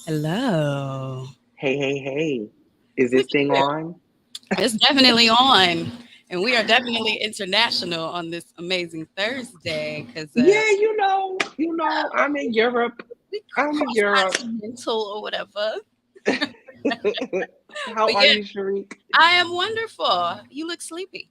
Hello. Hey. Is Look this thing here. on? It's definitely on. And we are definitely international on this amazing Thursday because Yeah, I'm in Europe. we I'm in cross Europe. continental or whatever. How But are yeah, you, Sharik? I am wonderful. You look sleepy.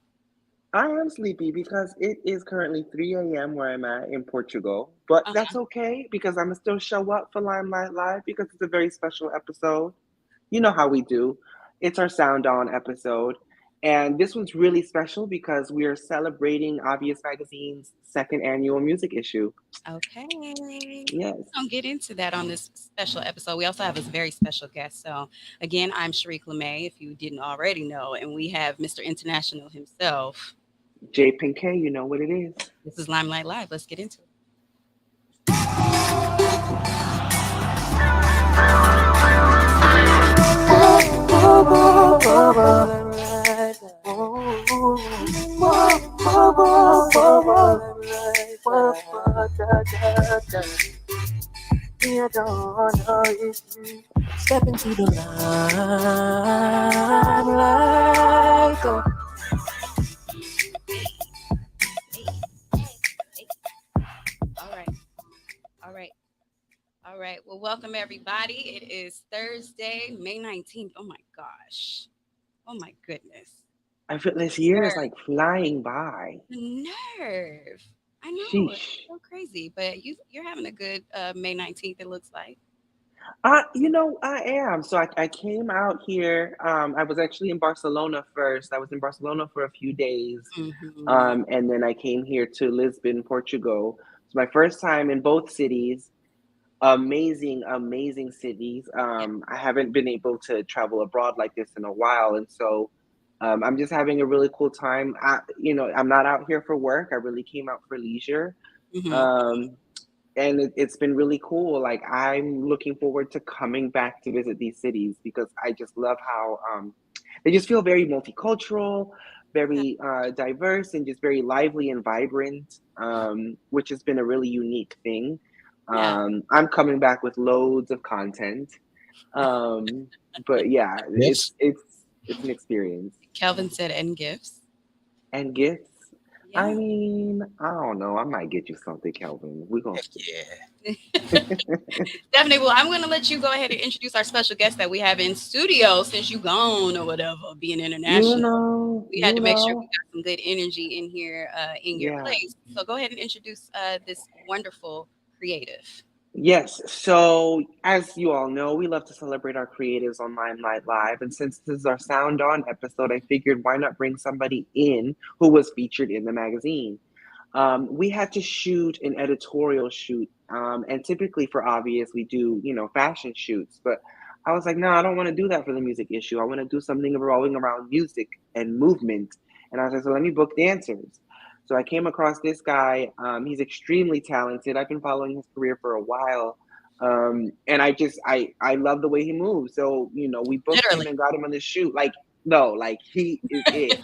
I am sleepy because it is currently 3 a.m. where I'm at in Portugal. But that's Uh-huh. okay because I'm gonna still show up for Limelight Live because it's a very special episode. You know how we do. It's our Sound On episode. And this one's really special because we are celebrating Obvious Magazine's second annual music issue. Okay. We're Yes. going to get into that on this special episode. We also have a very special guest. So, again, I'm Sharik LeMay, if you didn't already know, and we have Mr. International himself. J Pinkett, you know what it is. This is Limelight Live. Let's get into it. Step into the limelight. All right. All right. All right. Well, welcome everybody. It is Thursday, May 19th. Oh my gosh. Oh my goodness. I feel this year is Nerve. like flying by. The nerve. I know. It's Sheesh. so crazy. But you're having a good May 19th, it looks like. I am. So I came out here. I was actually in Barcelona first. I was in Barcelona for a few days. Hmm. And then I came here to Lisbon, Portugal. It's my first time in both cities. Amazing cities. Yeah. I haven't been able to travel abroad like this in a while. And so I'm just having a really cool time. I'm not out here for work. I really came out for leisure. Hmm. Um, and it's been really cool. Like I'm looking forward to coming back to visit these cities because I just love how they just feel very multicultural, Yeah. very diverse, and just very lively and vibrant, which has been a really unique thing. Yeah. I'm coming back with loads of content, um, but yeah, Yes. it's an experience. Kelvin said, and gifts. And gifts. I Yeah. mean, I don't know. I might get you something, Kelvin. We're gonna Heck see. yeah. Definitely. Well, I'm going to let you go ahead and introduce our special guest that we have in studio since you gone or whatever, being You international. know, We had you to make sure we know. got some good energy in here in your Yeah. place. So go ahead and introduce this wonderful creative. Yes. So, as you all know, we love to celebrate our creatives on Limelight Live. And since this is our Sound On episode, I figured why not bring somebody in who was featured in the magazine? We had to shoot an editorial shoot. And typically, for obvious, we do, fashion shoots. But I was like, no, I don't want to do that for the music issue. I want to do something revolving around music and movement. And I was like, so let me book dancers. So I came across this guy. He's extremely talented. I've been following his career for a while. And I love the way he moves. So, we booked him Literally. and got him on the shoot. Like, no, like he is it.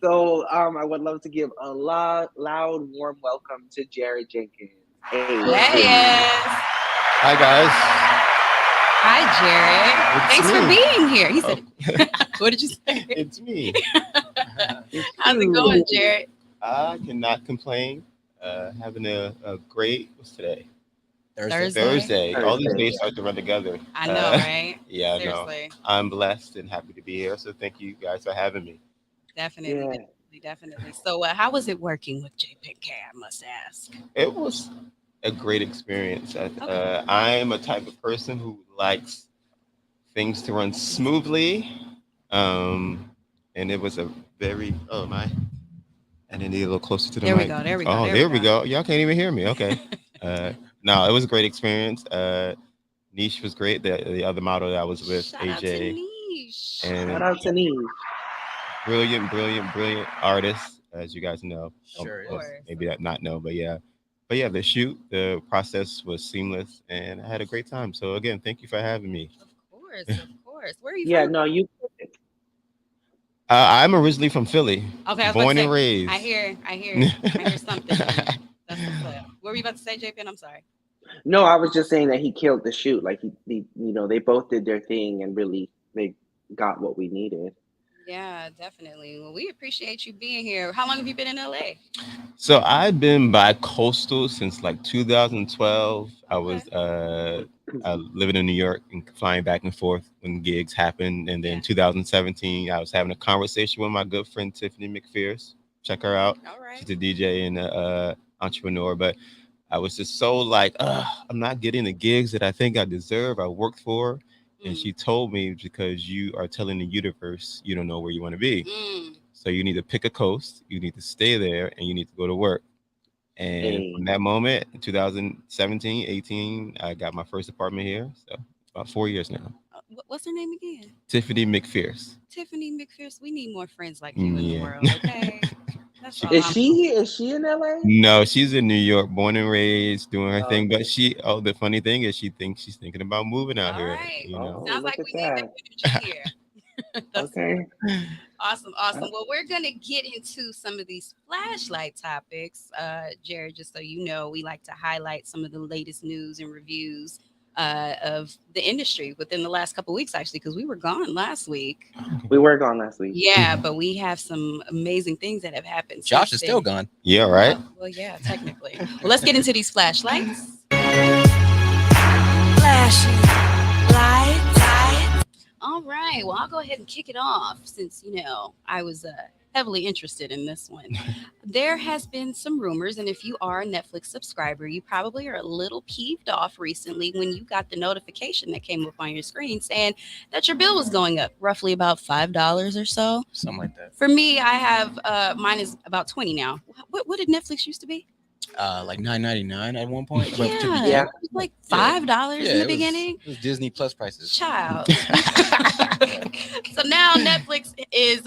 So I would love to give a loud, warm welcome to Jared Jenkins. Hey, Yes. Hi guys. Hi, Jared. It's Thanks for me. being here. He Oh, said, what did you say? it's me. it's How's it going, you. Jared? I cannot complain. Having a great what's today? Thursday? Thursday. All these Thursday. days start to run together. I know, right? Yeah, no. Seriously. I'm blessed and happy to be here. So thank you guys for having me. Definitely, Yeah. definitely, definitely. So, how was it working with J Pick K? I must ask. It was a great experience. Okay. I'm a type of person who likes things to run smoothly. And it was a very oh my and then need a little closer to the There we mic. go. There we go. Oh, There we there we go. go. Y'all can't even hear me. Okay. Uh, no, it was a great experience. Niche was great. The other model that I was with, Shout out to AJ, Niche. Shout and out to Niche. brilliant artist, as you guys know. Of Well, course. maybe that not know, but yeah, the shoot, the process was seamless, and I had a great time. So again, thank you for having me. Of course. Of course. Where are you Yeah, from? no, you. I'm originally from Philly, Okay, I was about to born and say. I raised. hear. I hear. I hear something. That's what's up. What were you about to say, JP? I'm sorry. No, I was just saying that he killed the shoot. Like they both did their thing and really they got what we needed. Yeah, definitely. Well, we appreciate you being here. How long have you been in LA? So I've been bi-coastal since like 2012. I Okay. was living in New York and flying back and forth when gigs happened. And then Yeah. 2017, I was having a conversation with my good friend Tiffany McPherce. Check her out. All right. She's a DJ and a entrepreneur. But I was just so like, I'm not getting the gigs that I think I deserve. I worked for. And Mm. she told me, because you are telling the universe you don't know where you want to be. Mm. So you need to pick a coast, you need to stay there, and you need to go to work. And from Hey. that moment, in 2017, 18, I got my first apartment here. So it's about 4 years now. What's her name again? Tiffany McPherce. Tiffany McPherce. We need more friends like you in the Yeah. world, okay? That's She- all I'm. Is she in LA? No, she's in New York, born and raised, doing her thing. But Okay. the funny thing is, she thinks she's thinking about moving out All here. right. You know. Oh, Sounds look like at we need that. that energy here. That's Okay. awesome, awesome. Well, we're gonna get into some of these flashlight topics, Jared. Just so you know, we like to highlight some of the latest news and reviews of the industry within the last couple weeks, actually, because we were gone last week. We were gone last week. Yeah, but we have some amazing things that have happened. Josh since is still then. gone. Yeah, right. Well, yeah, technically. Well, let's get into these flashlights. Flashing lights. All right. Well, I'll go ahead and kick it off since, I was heavily interested in this one. There has been some rumors, and if you are a Netflix subscriber, you probably are a little peeved off recently when you got the notification that came up on your screen saying that your bill was going up roughly about $5 or so. Something like that. For me, I have mine is about 20 now. What did Netflix used to be? Like $9.99 at one point. Yeah, Yeah. it was like $5 in the beginning. It was Disney Plus prices. Child. So now Netflix is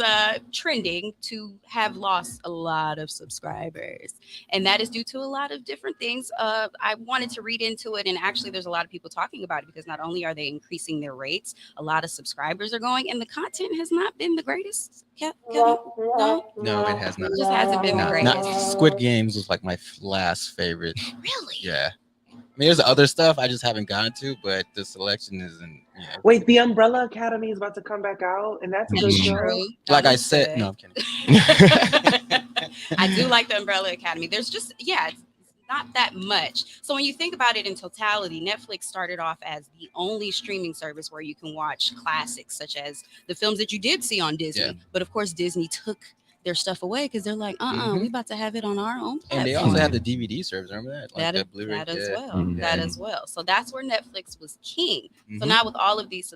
trending to have lost a lot of subscribers, and that is due to a lot of different things. I wanted to read into it, and actually there's a lot of people talking about it because not only are they increasing their rates, a lot of subscribers are going, and the content has not been the greatest. Kevin? No, No, it has not. it just hasn't been the greatest. Not Squid Games was like my last favorite. Really? Yeah. I mean, there's other stuff I just haven't gotten to, but the selection isn't. Yeah. Wait, the Umbrella Academy is about to come back out, and that's a good That's show. true. Like I That's said, good. no, I'm kidding. I do like the Umbrella Academy. There's just, it's not that much. So when you think about it in totality, Netflix started off as the only streaming service where you can watch classics such as the films that you did see on Disney. Yeah. But of course, Disney took their stuff away because they're like, we about to have it on our own platform. And they also have the DVD service. Remember that? Like that, Blu-ray. that as well. Mhm. That as well. So that's where Netflix was king. So Mhm. now with all of these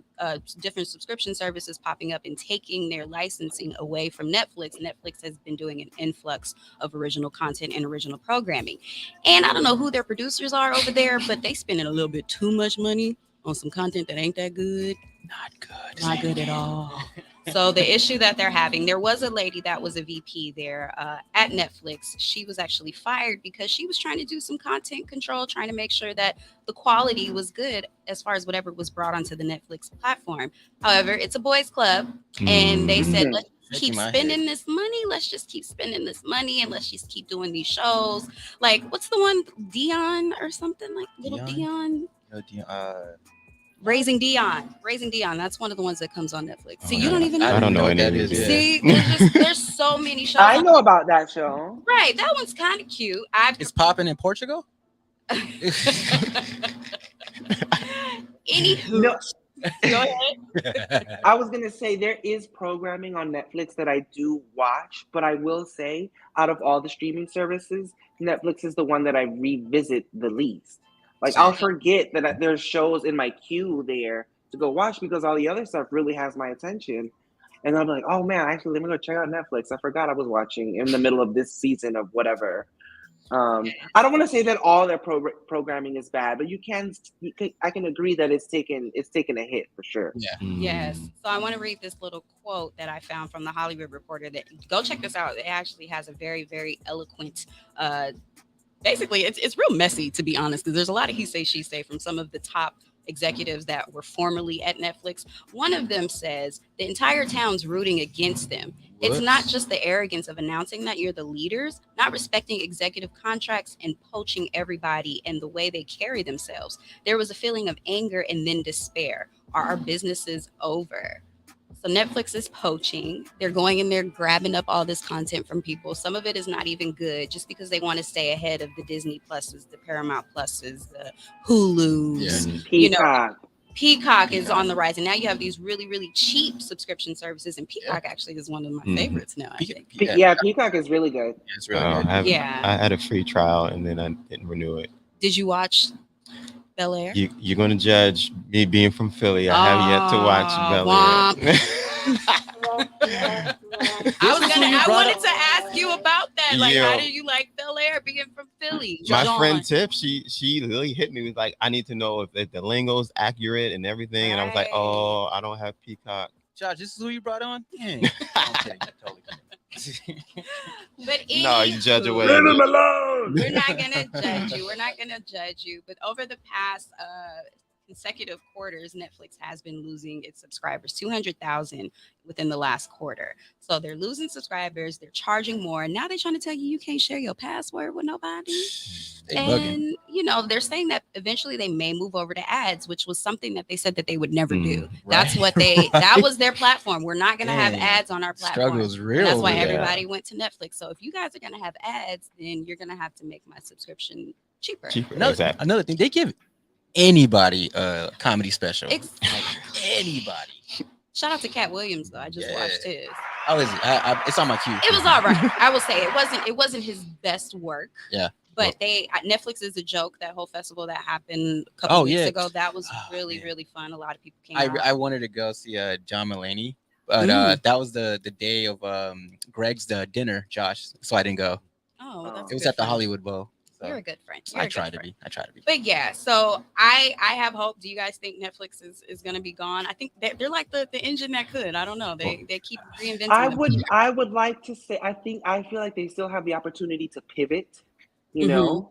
different subscription services popping up and taking their licensing away from Netflix, Netflix has been doing an influx of original content and original programming. And I don't know who their producers are over there, but they spending a little bit too much money on some content that ain't that good. Not good. Not good at all. So the issue that they're having, there was a lady that was a VP there at Netflix. She was actually fired because she was trying to do some content control, trying to make sure that the quality was good as far as whatever was brought onto the Netflix platform. However, it's a boys club, and they said, Mhm. let's keep Shaking my spending head. this money. Let's just keep spending this money, and let's just keep doing these shows. Like, what's the one, Dion or something, like little Dion? Raising Dion. That's one of the ones that comes on Netflix. So you don't even know. I don't know what any that of is. these. Yeah. See, there's so many shows. I know about that show. Right, that one's kind of cute. It's popping in Portugal. Anywho, No, go ahead. I was gonna say there is programming on Netflix that I do watch, but I will say, out of all the streaming services, Netflix is the one that I revisit the least. Like I'll forget that there's shows in my queue there to go watch because all the other stuff really has my attention. And I'm like, oh man, actually, let me go check out Netflix. I forgot I was watching in the middle of this season of whatever. I don't want to say that all their programming is bad, but I can agree that it's taken a hit for sure. Yeah. Yes. So I want to read this little quote that I found from the Hollywood Reporter. That go check this out. It actually has a very, very eloquent. Basically, it's real messy, to be honest, because there's a lot of he say she say from some of the top executives that were formerly at Netflix. One of them says the entire town's rooting against them. It's not Whoops. just the arrogance of announcing that you're the leaders, not respecting executive contracts and poaching everybody and the way they carry themselves. There was a feeling of anger and then despair. Are our businesses over? So Netflix is poaching. They're going in there grabbing up all this content from people. Some of it is not even good just because they want to stay ahead of the Disney Pluses, the Paramount Pluses, the Hulus. Mm. You know, Peacock. Peacock is on the rise. And now you have these really, really cheap subscription services. And Peacock actually is one of my Mhm. favorites now, I think. Yeah, Peacock is really good. It's really Oh, good. Yeah. I had a free trial and then I didn't renew it. Did you watch Bel Air? You're going to judge me being from Philly. I have yet to watch Aw, Bel Air. I wanted to ask you about that. Like, Yeah. how do you like Bel Air being from Philly? My John. friend Tiff, she literally hit me with like, I need to know if the lingo's accurate and everything. And I was like, Right. oh, I don't have Peacock. Josh, this is who you brought on? Dang. I'm kidding. Totally kidding. But No, you judge away. Leave him alone. We're not gonna judge you. We're not gonna judge you. But over the past consecutive quarters, Netflix has been losing its subscribers, 200,000 within the last quarter. So they're losing subscribers. They're charging more. And now they're trying to tell you can't share your password with nobody. They bugging. And they're saying that eventually they may move over to ads, which was something that they said that they would never do. That's what that was their platform. We're not going to have Dang. ads on our platform. Struggle is real. And that's why over there. everybody went to Netflix. So if you guys are going to have ads, then you're going to have to make my subscription cheaper. Another thing, they give anybody a comedy special. Ex- Like, anybody. Shout out to Cat Williams though. I just watched his. How is it? It's on my queue. It was all right. I will say it wasn't his best work. Yeah. But Netflix is a joke. That whole festival that happened a couple weeks ago, that was really, really fun. A lot of people came out. I wanted to go see John Mulaney, but that was the day of Greg's dinner, Josh. So I didn't go. Oh, well, that's It was good at the friend. Hollywood Bowl. So You're a good friend. I try to be. But yeah, so I have hope. Do you guys think Netflix is going to be gone? I think they're like the engine that could. I don't know. They keep reinventing. I would like to say I feel like they still have the opportunity to pivot, but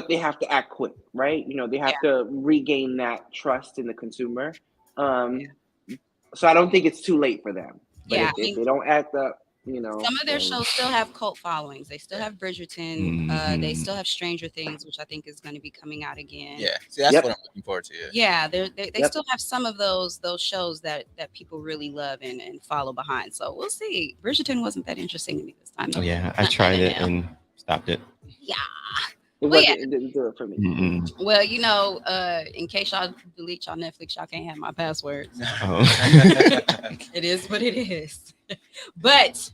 they have to act quick, right? They have to regain that trust in the consumer. So I don't think it's too late for them. But if they don't act up, some of their shows still have cult followings. They still have Bridgerton. They still have Stranger Things, which I think is going to be coming out again. Yeah, see, that's what I'm looking forward to. Yeah, they still have some of those shows that people really love and follow behind. So we'll see. Bridgerton wasn't that interesting to me this time. Oh, yeah, I tried it and stopped it. Yeah. It didn't do it for me. Mm-mm. Well, in case y'all delete y'all Netflix, y'all can't have my passwords. Oh. It is what it is. But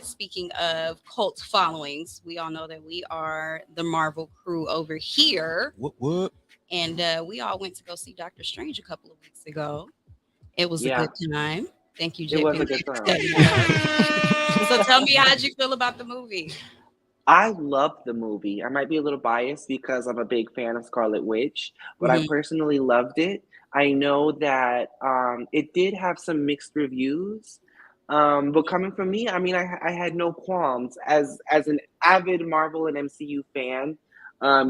speaking of cult followings, we all know that we are the Marvel crew over here. What? And we all went to go see Doctor Strange a couple of weeks ago. It was a good time. Thank you, JP. It was a good time. So tell me, how'd you feel about the movie? I loved the movie. I might be a little biased because I'm a big fan of Scarlet Witch, but I personally loved it. I know that it did have some mixed reviews, but coming from me, I mean, I had no qualms as an avid Marvel and MCU fan.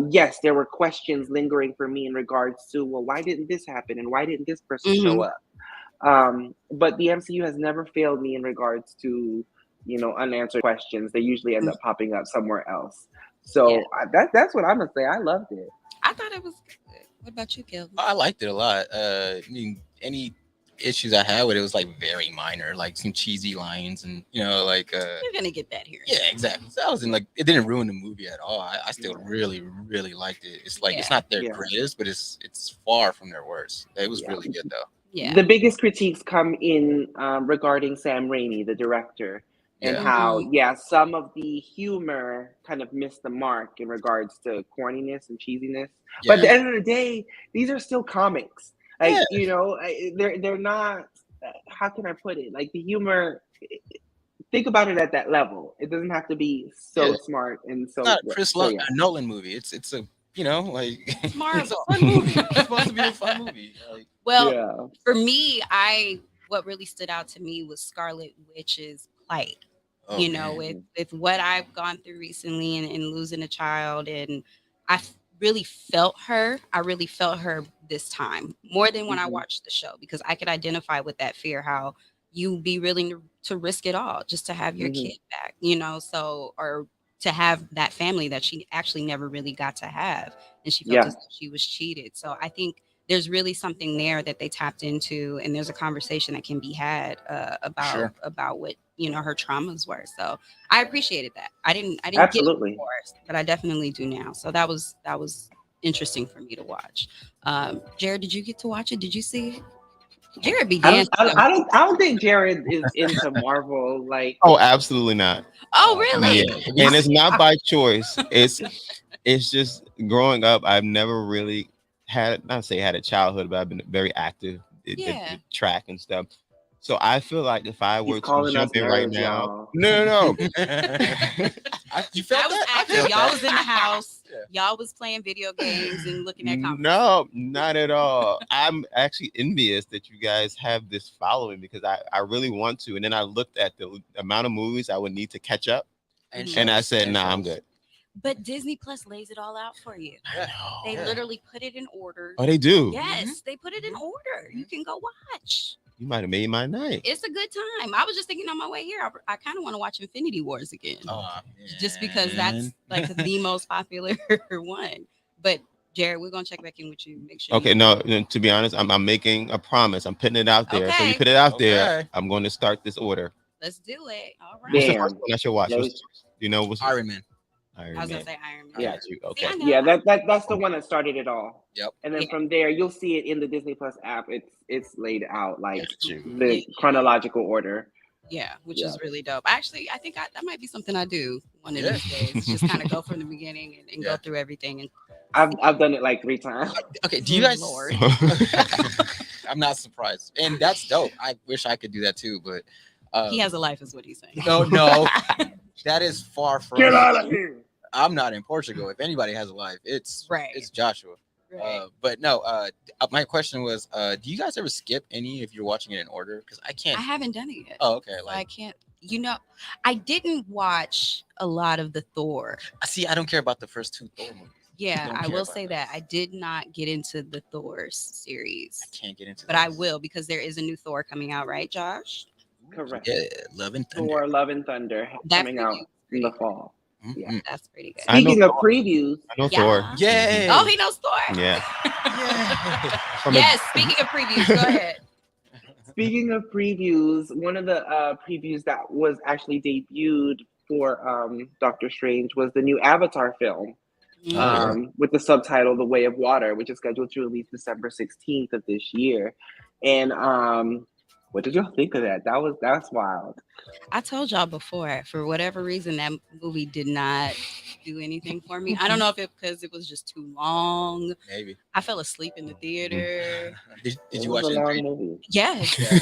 Yes, there were questions lingering for me in regards to, well, why didn't this happen and why didn't this person show up? But the MCU has never failed me in regards to unanswered questions. They usually end up popping up somewhere else. So that's what I'm gonna say. I loved it. I thought it was good. What about you, Kelvin? I liked it a lot. I mean, any issues I had with it was like very minor, like some cheesy lines, and you're gonna get that here. Yeah, exactly. So I was it didn't ruin the movie at all. I still really, really liked it. It's like it's not their greatest, but it's far from their worst. It was really good though. Yeah. The biggest critiques come in regarding Sam Raimi, the director. And how, some of the humor kind of missed the mark in regards to corniness and cheesiness. Yeah. But at the end of the day, these are still comics. Like, they're not, how can I put it? Like the humor, think about it at that level. It doesn't have to be so smart and so. It's not a Chris Nolan movie. It's a, like. It's Marvel. It's a fun movie. It's supposed to be a fun movie. For me, what really stood out to me was Scarlet Witch's plight. With what I've gone through recently and losing a child, and really felt her. I really felt her this time more than when I Mhm. watched the show because I could identify with that fear. How you be willing to risk it all just to have your Mhm. kid back, you know? So, or to have that family that she actually never really got to have, and she felt Yeah. as though she was cheated. So I think there's really something there that they tapped into, and there's a conversation that can be had Sure. about what her traumas were. So I appreciated that. I didn't get it Absolutely. before, but I definitely do now. So that was interesting for me to watch. Jared, did you get to watch it? Did you see it? Jared I began. don't. I don't think Jared is into Marvel. Like, Oh, absolutely not. Oh, really? Yeah, and it's not by choice. It's just growing up. I've never really not say had a childhood, but I've been very active Yeah. at track and stuff. So I feel like if I he's were to calling us jump in right nerds, now, y'all. no. You felt I was that? active. felt Y'all that. was in the house. Yeah. Y'all was playing video games and looking at comics. No, not at all. I'm actually envious that you guys have this following because I really want to. And then I looked at the amount of movies I would need to catch up, and I said, nah, I'm good. But Disney Plus lays it all out for you. Yeah. They Yeah. literally put it in order. Oh, they do. Yes, they put it in order. You can go watch. You might have made my night. It's a good time. I was just thinking on my way here, I kind of want to watch Infinity Wars again. Oh, Just because that's like the most popular one. But Jared, we're gonna check back in with you. Make sure. Okay, no, to be honest, I'm making a promise. I'm putting it out there. So you Okay. put it out there. Okay. I'm going to start this order. Let's do it. All right. What's the Damn. first one I should watch? Let What's, you know what's Iron Man. Iron I was Man. gonna say Iron Man. I got you. Okay. See, I know. Yeah, that's the one that started it all. Yep. And then Yeah. from there, you'll see it in the Disney Plus app. It's laid out like Got you. the chronological order. Yeah, which Yeah. is really dope. Actually, I think that might be something I do one of Yeah. these days. Just kind of go from the beginning and Yeah. go through everything. And I've done it like 3 times. Okay, do you guys? Lord. I'm not surprised, and that's dope. I wish I could do that too, but he has a life, is what he's saying. no, that is far from. Get out of here. I'm not in Portugal. If anybody has a life, it's Joshua. Right. But no, my question was, do you guys ever skip any if you're watching it in order? Because I can't. I haven't done it yet. Oh, okay. So I can't. I didn't watch a lot of the Thor. See, I don't care about the first 2 Thor movies. Yeah, don't I care will about say those. that I did not get into the Thor series, I can't get into. but I those. will because there is a new Thor coming out, right, Josh? Correct. Yeah, Love and Thunder. Thor: Love and Thunder That coming out preview is in the pretty fall. Mhm. Yeah. That's pretty good. I know Speaking of Thor. previews, I know Yeah. Thor. Yay! Oh, he knows Thor. Yeah. Yeah. From a- Yes. Speaking of previews, go ahead. Speaking of previews, one of the previews that was actually debuted for Doctor Strange was the new Avatar film yeah. with the subtitle "The Way of Water," which is scheduled to release December 16th of this year. And what did y'all think of that? That's wild. I told y'all before, for whatever reason, that movie did not do anything for me. I don't know if it because it was just too long. Maybe. I fell asleep in the theater. Did It you was watch a it? long movie. Yes. Yeah.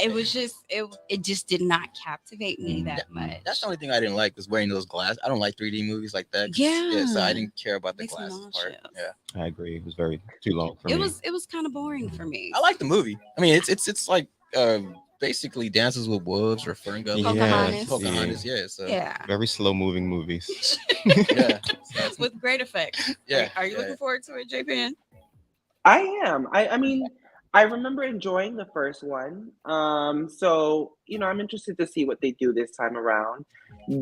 It was just it just did not captivate me that much. That's the only thing I didn't like was wearing those glasses. I don't like 3D movies like that. Yeah. So I didn't care about the Makes me glasses part. nauseous. Yeah. I agree. It was very too long for me. It was kind of boring for me. I like the movie. I mean, it's like basically Dances with Wolves or Ferngully. Pocahontas. Pocahontas. Yeah. So Yeah. Very slow moving movies. yeah. So With great effects. Yeah, Are you yeah. looking forward to it, JPN? I am. I mean, I remember enjoying the first one. So, I'm interested to see what they do this time around.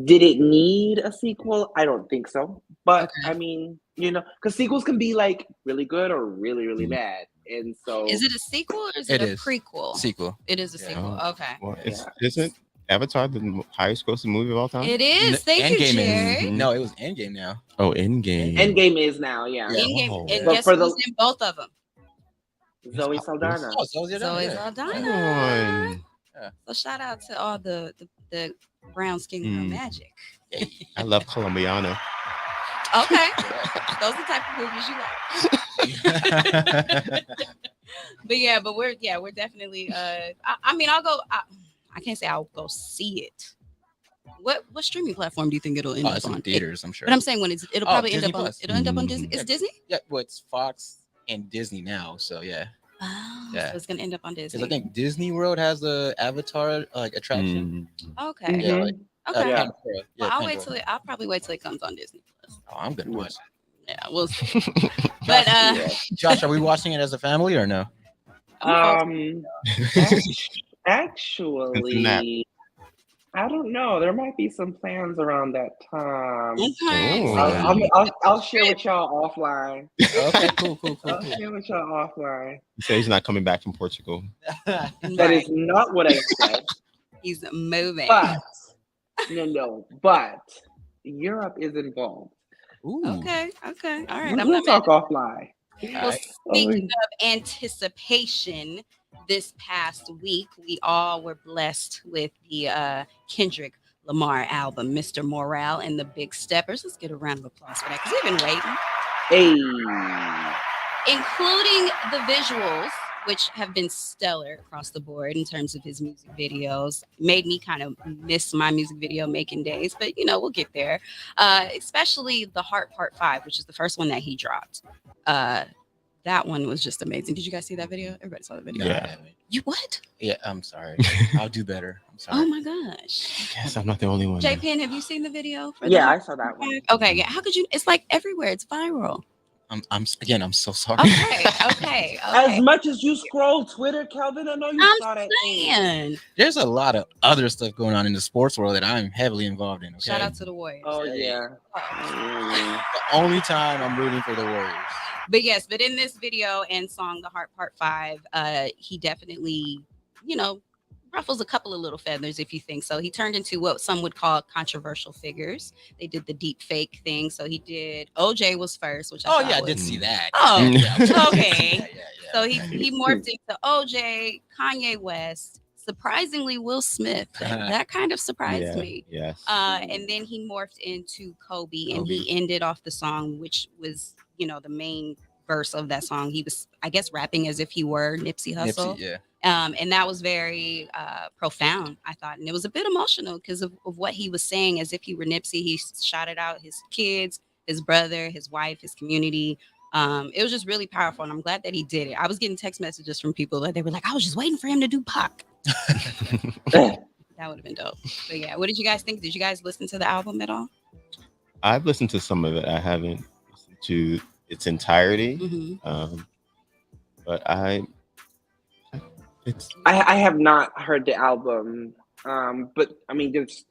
Did it need a sequel? I don't think so. But Okay. I mean, because sequels can be like really good or really, really bad. And so Is it a sequel or is It it a is. prequel? sequel. It is a Yeah. sequel. Okay. Well, isn't Avatar the highest grossing movie of all time? It is. Thank you, Endgame Jared. Mhm. No, it was Endgame now. Oh, Endgame. Endgame is now, yeah. Yeah. Endgame. Oh. And But guess for who's the- in both of them? Zoe Saldana. Oh, so yeah, Zoe yeah. Saldana. Come on. So shout out to all the brown skin girl Mm. magic. I love Colombiana. Okay. Those are the type of movies you like. But we're definitely I mean I'll go I can't say I'll go see it. What streaming platform do you think it'll end Oh, up it's on? in theaters, I'm sure. But I'm saying when it'll probably end Disney up on Plus. it'll end up on Mm. Disney. It's Yeah. Disney? Yeah, well, it's Fox and Disney now, so yeah. Oh, Yeah. so it's gonna end up on Disney. Because I think Disney World has the Avatar attraction. Okay. Mhm. Yeah, like Okay. Yeah. Pandora. Well, Pandora. I'll probably wait till it comes on Disney Plus. Oh, I'm gonna watch it. Yeah, we'll see. But Josh, are we watching it as a family or no? Um, Nap. actually, I don't know. There might be some plans around that time. okay, Oh. I'll share with y'all offline. Okay, cool. I'll share with y'all offline. He said he's not coming back from Portugal. That right. is not what I said. He's moving. But but Europe is involved. Ooh. Okay. All right. We'll talk offline. Well, Alright. speaking of anticipation, this past week we all were blessed with the Kendrick Lamar album, Mr. Morale and the Big Steppers. Let's get a round of applause for that because we've been waiting. Hey. Including the visuals, which have been stellar across the board in terms of his music videos. Made me kind of miss my music video making days, but we'll get there. Especially the Heart Part 5, which is the first one that he dropped. That one was just amazing. Did you guys see that video? Everybody saw the video. Yeah. You what? Yeah, I'm sorry. I'll do better. I'm sorry. Oh my gosh. Yes, I'm not the only one. J Pen, have you seen the video? For Yeah, that? I saw that one. Okay, yeah. How could you? It's like everywhere. It's viral. I'm so sorry. Okay. As much as you scroll Twitter, Kelvin, I know you saw that thing. saying. There's a lot of other stuff going on in the sports world that I'm heavily involved in. Okay? Shout out to the Warriors. Oh yeah. The only time I'm rooting for the Warriors. But yes, but in this video and song, The Heart Part 5, he definitely, ruffles a couple of little feathers, if you think so. He turned into what some would call controversial figures. They did the deep fake thing. So he did, OJ was first, which I did see that. Oh, Yeah. okay. Yeah. So he morphed into OJ, Kanye West, surprisingly Will Smith. That kind of surprised me. Yes. And then he morphed into Kobe, and he ended off the song, which was, the main verse of that song. He was, I guess, rapping as if he were Nipsey Hussle. Nipsey, yeah. And that was very profound, I thought. And it was a bit emotional because of what he was saying, as if he were Nipsey. He shouted out his kids, his brother, his wife, his community. It was just really powerful, and I'm glad that he did it. I was getting text messages from people that they were like, I was just waiting for him to do Pac. That would have been dope. But yeah, what did you guys think? Did you guys listen to the album at all? I've listened to some of it. I haven't listened to its entirety. Mm-hmm. But I have not heard the album. But I mean, just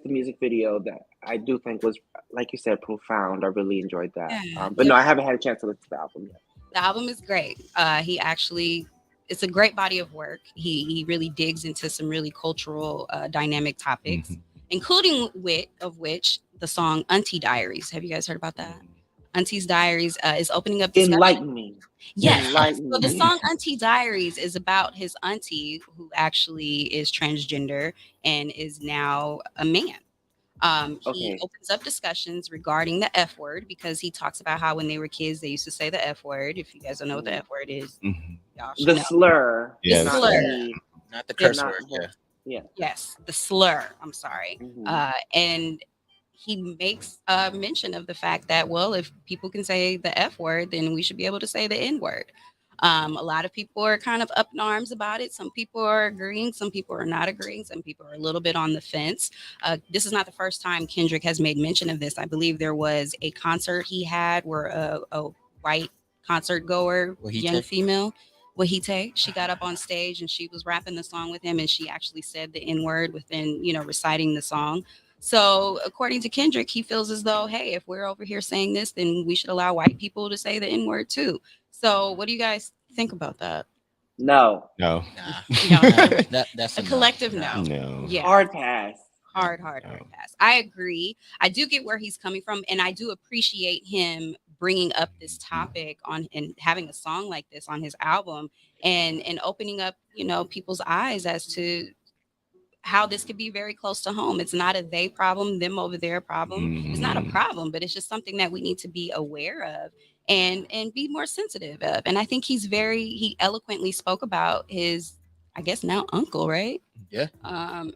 the music video that I do think was, like you said, profound. I really enjoyed that. Yeah. But no, I haven't had a chance to listen to the album yet. The album is great. It's a great body of work. He really digs into some really cultural, dynamic topics, including which the song Auntie Diaries. Have you guys heard about that? Auntie's Diaries is opening up discussion. Enlighten me. Yes. Enlighten So the me. song Auntie Diaries is about his auntie, who actually is transgender and is now a man. He opens up discussions regarding the F word, because he talks about how when they were kids, they used to say the F word. If you guys don't know what the F word is, y'all should The know. slur. Yeah, the slur. Not the curse Not- word. Yeah. Yes, the slur. I'm sorry. Mhm. And he makes mention of the fact that, well, if people can say the F word, then we should be able to say the N word. A lot of people are kind of up in arms about it. Some people are agreeing. Some people are not agreeing. Some people are a little bit on the fence. This is not the first time Kendrick has made mention of this. I believe there was a concert he had where a white concert goer, young female, Wahite, she got up on stage and she was rapping the song with him, and she actually said the N word within, reciting the song. So according to Kendrick, he feels as though, hey, if we're over here saying this, then we should allow white people to say the N word too. So what do you guys think about that? No. No. No. That's A collective no. No. Yeah. Hard pass. Hard pass. I agree. I do get where he's coming from, and I do appreciate him bringing up this topic on and having a song like this on his album, and opening up, people's eyes as to how this could be very close to home. It's not a they problem, them over there problem. It's not a problem, but it's just something that we need to be aware of and be more sensitive of. And I think he eloquently spoke about his, I guess now uncle, right? Yeah.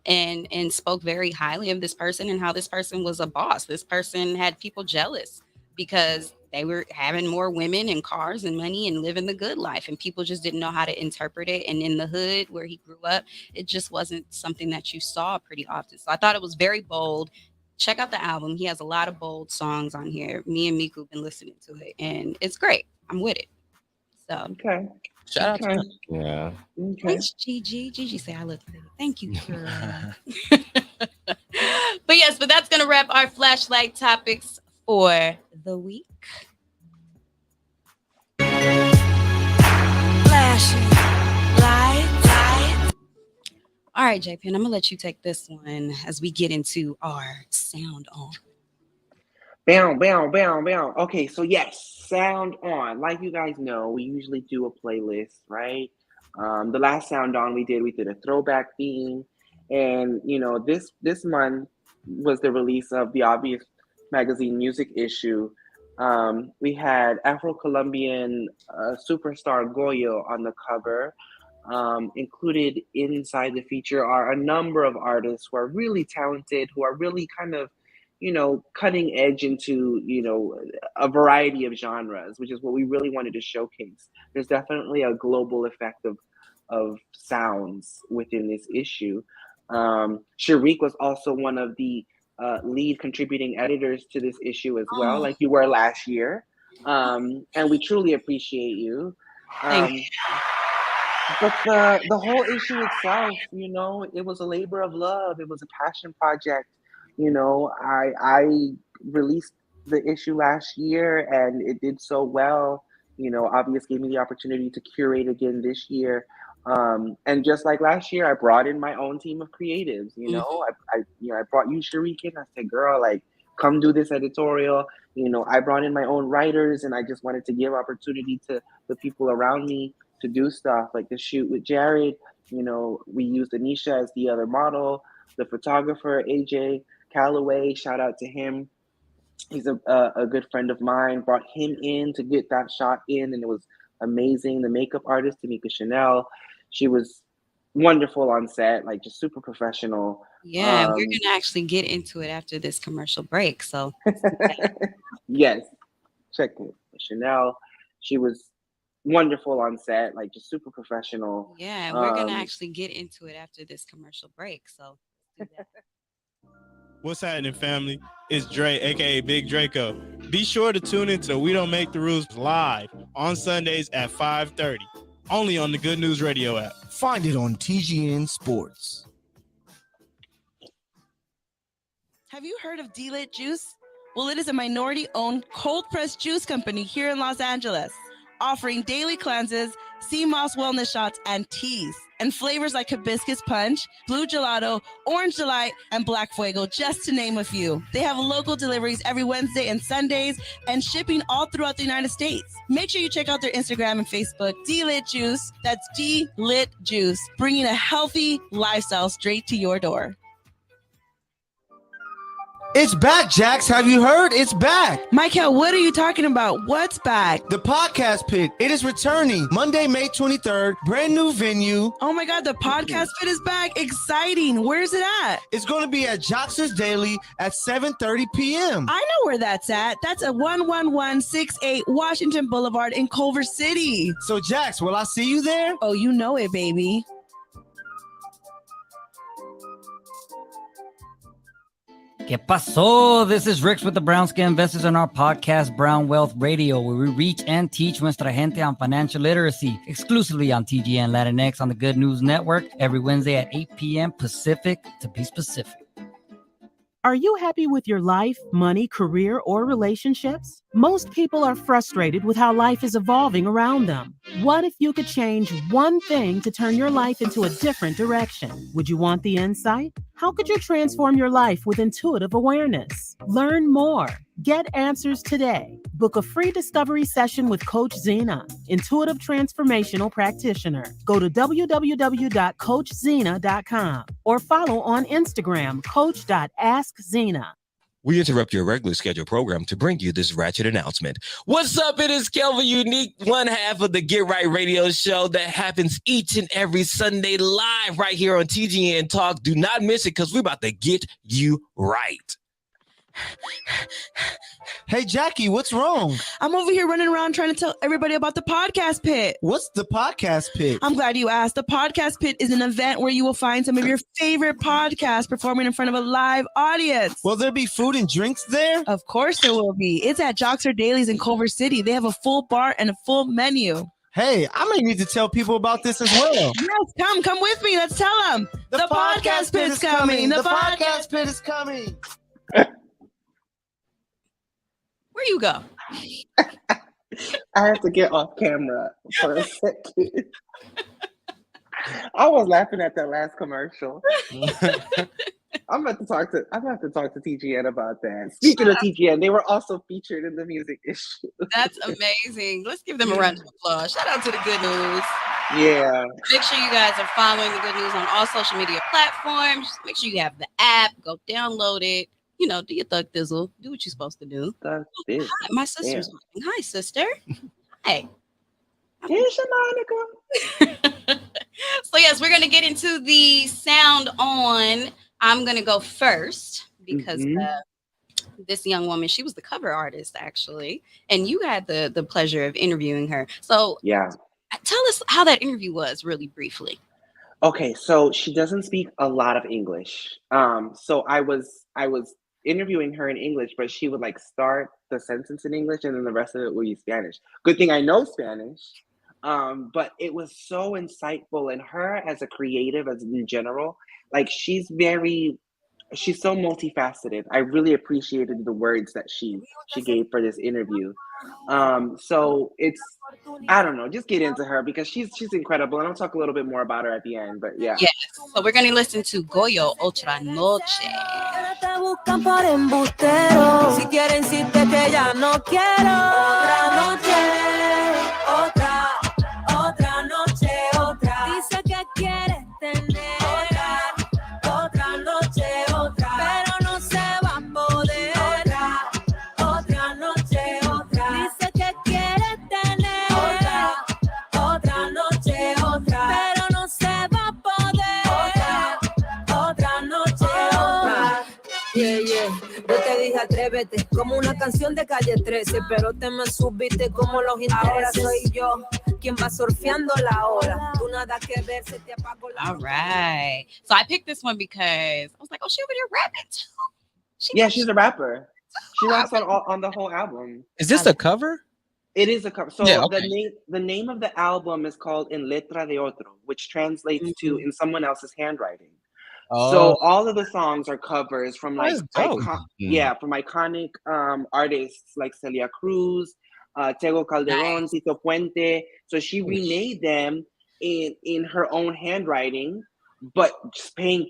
And spoke very highly of this person and how this person was a boss. This person had people jealous because they were having more women and cars and money and living the good life, and people just didn't know how to interpret it. And in the hood where he grew up, it just wasn't something that you saw pretty often. So I thought it was very bold, check out the album. He has a lot of bold songs on here. Me and Miku have been listening to it, and it's great. I'm with it. So Okay. Shout out to him. Yeah. Okay. thanks, Gigi. Gigi say I look pretty. Thank you, girl. But yes, but that's gonna wrap our flashlight topics for the week. Flashing lights. All right, JPN, I'm gonna let you take this one as we get into our sound on. Bow. Okay, so yes, sound on. Like you guys know, we usually do a playlist, right? The last sound on we did a throwback theme, and this month was the release of the Obvious magazine music issue. We had Afro-Colombian superstar Goyo on the cover. Included inside the feature are a number of artists who are really talented, who are really kind of cutting edge into, a variety of genres, which is what we really wanted to showcase. There's definitely a global effect of sounds within this issue. Sharik was also one of the lead contributing editors to this issue as well, like you were last year. And we truly appreciate you. Thank you. But the whole issue itself, it was a labor of love. It was a passion project. I released the issue last year and it did so well. Obvious gave me the opportunity to curate again this year. And just like last year, I brought in my own team of creatives. I brought you, Sharikin. I said, girl, like, come do this editorial. I brought in my own writers, and I just wanted to give opportunity to the people around me to do stuff like the shoot with Jared. We used Anisha as the other model, the photographer, AJ Calloway, shout out to him. He's a good friend of mine, brought him in to get that shot in, and it was amazing. The makeup artist, Tamika Chanel, she was wonderful on set, like just super professional. Yeah, we're gonna actually get into it after this commercial break. So yes, check it. Chanel, she was wonderful on set, like just super professional. Yeah, we're gonna actually get into it after this commercial break. So do that. What's happening, family? It's Dre, aka Big Draco. Be sure to tune into the We Don't Make the Rules live on Sundays at 5:30, only on the Good News Radio app. Find it on TGN Sports. Have you heard of D-Lit Juice? Well, it is a minority-owned cold-pressed juice company here in Los Angeles, offering daily cleanses, sea moss wellness shots, and teas, and flavors like hibiscus punch, blue gelato, orange delight, and black fuego, just to name a few. They have local deliveries every Wednesday and Sundays, and shipping all throughout the United States. Make sure you check out their Instagram and Facebook, D-Lit Juice. That's D-Lit Juice, bringing a healthy lifestyle straight to your door. It's back, Jax. Have you heard? It's back. Michael, what are you talking about? What's back? The podcast pit. It is returning Monday, May 23rd. Brand new venue. Oh my God, the podcast pit is back. Exciting. Where's it at? It's going to be at Jax's Daily at 7:30 p.m. I know where that's at. That's at 11168 Washington Boulevard in Culver City. So, Jax, will I see you there? Oh, you know it, baby. ¿Qué pasó? This is Rix with the Brown Skin Investors on our podcast, Brown Wealth Radio, where we reach and teach nuestra gente on financial literacy, exclusively on TGN Latinx on the Good News Network, every Wednesday at 8 p.m. Pacific, to be specific. Are you happy with your life, money, career, or relationships? Most people are frustrated with how life is evolving around them. What if you could change one thing to turn your life into a different direction? Would you want the insight? How could you transform your life with intuitive awareness? Learn more. Get answers today. Book a free discovery session with Coach Zena, intuitive transformational practitioner. Go to www.coachzena.com or follow on Instagram, coach.askzena. We interrupt your regular scheduled program to bring you this ratchet announcement. What's up? It is Kelvin Unique, one half of the Get Right Radio show that happens each and every Sunday live right here on TGN Talk. Do not miss it because we're about to get you right. Hey, Jackie, what's wrong? I'm over here running around trying to tell everybody about the Podcast Pit. What's the Podcast Pit? I'm glad you asked. The Podcast Pit is an event where you will find some of your favorite podcasts performing in front of a live audience. Will there be food and drinks there? Of course there will be. It's at Joxer Dailies in Culver City. They have a full bar and a full menu. Hey, I may need to tell people about this as well. Yes, come with me. Let's tell them. The Podcast Pit is coming. The Podcast Pit is coming. Where you go? I have to get off camera for a second. I was laughing at that last commercial. I'm about to talk to TGN about that. Speaking of TGN, they were also featured in the music issue. That's amazing. Let's give them a round of applause. Shout out to the Good News. Yeah. Make sure you guys are following the Good News on all social media platforms. Make sure you have the app. Go download it. You know, do your thug thizzle. Do what you're supposed to do. Hi, my sister's watching. Hi, sister. Hi. Here's your Monica. So yes, we're gonna get into the sound on. I'm gonna go first because this young woman, she was the cover artist actually, and you had the pleasure of interviewing her. So yeah, tell us how that interview was, really briefly. Okay, so she doesn't speak a lot of English. So I was interviewing her in English, but she would like start the sentence in English and then the rest of it would be Spanish. Good thing I know Spanish. But it was so insightful, and her as a creative, as in general, like she's so multifaceted. I really appreciated the words that she gave for this interview. So it's, I don't know, just get into her because she's incredible, and I'll talk a little bit more about her at the end. But yeah. Yes. So we're gonna listen to Goyo, Otra Noche. Dice que quieres tener otra noche, pero no se va a poder. Otra noche, dice que quieres tener otra noche, pero no se va a poder. Otra noche, Yeah, yeah. Yo te dije atrévete, como una canción de Calle 13, pero te me subiste como los intereses. Ahora soy yo quien va surfeando la ola. Tú nada que ver, se te apagó la. All right. So I picked this one because I was like, oh, she over there rapping too. She's a rapper. She raps on the whole album. Is this a cover? It is a cover. So yeah, okay. the name of the album is called En Letra de Otro, which translates to in someone else's handwriting. Oh. So all of the songs are covers from like from iconic artists like Celia Cruz, Tego Calderon, Tito Puente. So she remade them in her own handwriting, but just paying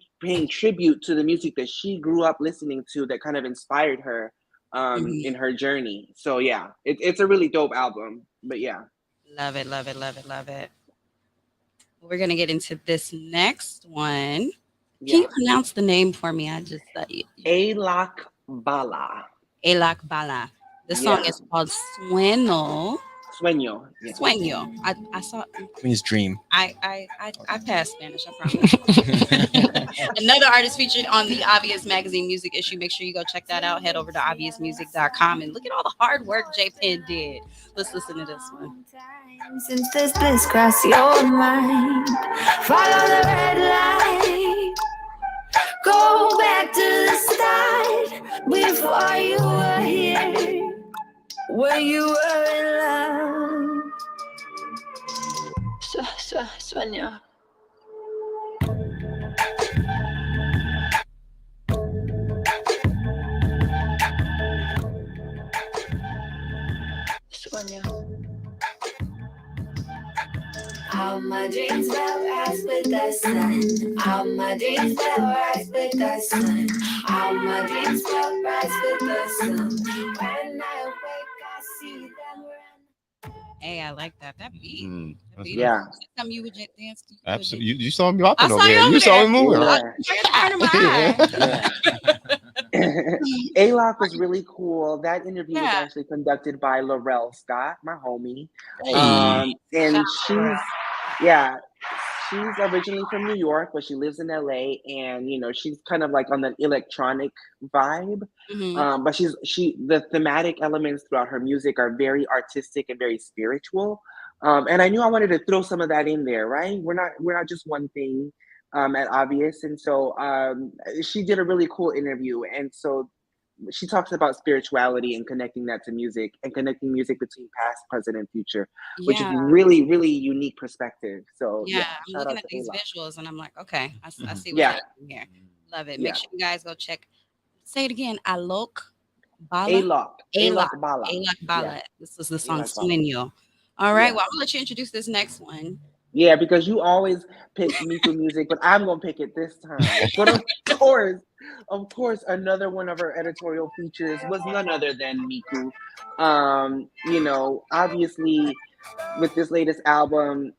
tribute to the music that she grew up listening to that kind of inspired her in her journey. So yeah, it's a really dope album. But yeah. Love it, love it, love it, love it. We're gonna get into this next one. Can you pronounce the name for me? I just thought you. Alak Bala. Alak Bala. The song is called Sueño. Sueño. Yeah. Sueño. I saw. Means dream. I passed Spanish. I promise. Another artist featured on the Obvious Magazine music issue. Make sure you go check that out. Head over to obviousmusic.com and look at all the hard work J Pen did. Let's listen to this one. Since this bliss crossed your mind, follow the red light. Go back to the start before you were here, when you were in love. Sueño. All my dreams will rise with the sun. All my dreams will rise with the sun. All my dreams will rise with the sun. When I wake, I see them run. Hey, I like that. That beat. That beat. Yeah. Something you would dance to. Absolutely. You saw me walking I over saw there. You saw me moving. Alok was really cool. That interview was actually conducted by Laurel Scott, my homie. And she's originally from New York, but she lives in LA, and she's kind of like on the electronic vibe. Mhm. But the thematic elements throughout her music are very artistic and very spiritual. And I knew I wanted to throw some of that in there, right? We're not just one thing at Obvious, and so she did a really cool interview, and so she talks about spirituality and connecting that to music and connecting music between past, present, and future, which is Yeah. really, really unique perspective. So Yeah, yeah, I'm shout looking out at to these A-Lock. visuals and I'm like, okay, I Mhm. see what's Yeah, happening here. Love it. Make yeah. sure you guys go check. Say it again. Alok Bala. A-Lock. Alok. A-Lock Bala. Alok Yeah, Bala. This is the song A-Lock Bala. Sueño. All right. Yeah. Well, I'm gonna let you introduce this next one. Yeah, because you always pick Miku music, but I'm gonna pick it this time. But of course, another one of our editorial features was none other than Miku. Obviously with this latest album,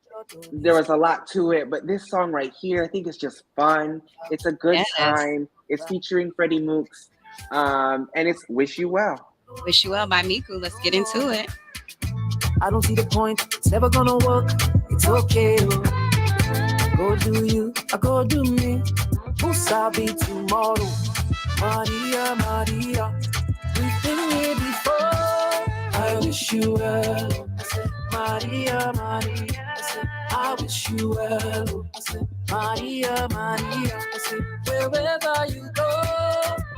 there was a lot to it, but this song right here, I think it's just fun. It's a good Yes. time. It's featuring Freddie Mooks, and it's "Wish You Well." Wish You Well by Miku. Let's get into it. I don't see the point, it's never gonna work. It's okay. Go do you, I go do me. Musabi tomorrow. Maria, Maria. We've been here before. I wish you well. I said, Maria, Maria. I said, I wish you well. I said, Maria, Maria. I said, wherever you go,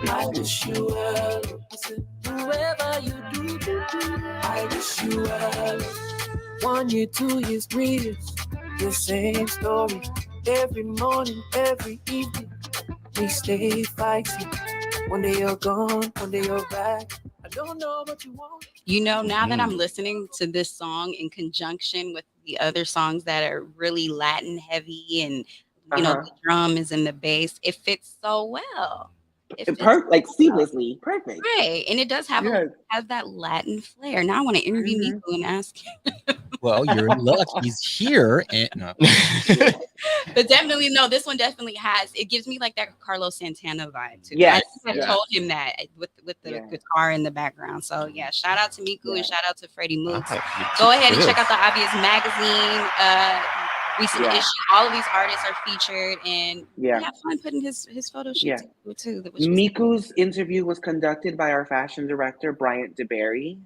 I wish you well. I said, whoever you do, I wish you well. 1 year, 2 years, 3 years, the same story. Every morning, every evening, we stay fighting. One day you're gone, one day you're back. I don't know what you want. Now that I'm listening to this song in conjunction with the other songs that are really Latin heavy and the drum is in the bass, it fits so well. It fits Like seamlessly, perfect. right, and it does have that Latin flair. Now I want to interview Miku and ask him. Well, you're in luck. He's here, and no. But definitely, no, this one definitely has. It gives me like that Carlos Santana vibe too. Yes, I told him that with the guitar in the background. So yeah, shout out to Miku and shout out to Freddie Mooks. Go ahead and check out the Obvious magazine. Recent issue. All of these artists are featured, and we have fun putting his photo shoot too. Miku's interview was conducted by our fashion director Bryant DeBerry,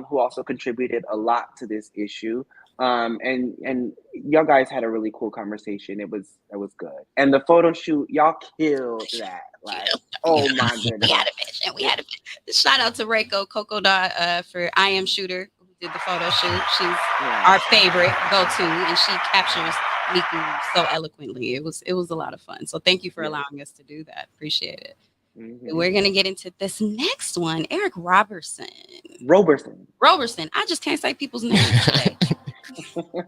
who also contributed a lot to this issue. And y'all guys had a really cool conversation. It was good, and the photo shoot, y'all killed that. Like, oh my goodness, we had a vision. Shout out to Reiko Coco Dot for I Am Shooter. Did the photo shoot. She's our favorite go-to, and she captures Miku so eloquently. It was a lot of fun. So thank you for allowing us to do that. Appreciate it. Mm-hmm. We're gonna get into this next one. Eric Roberson. I just can't say people's names today.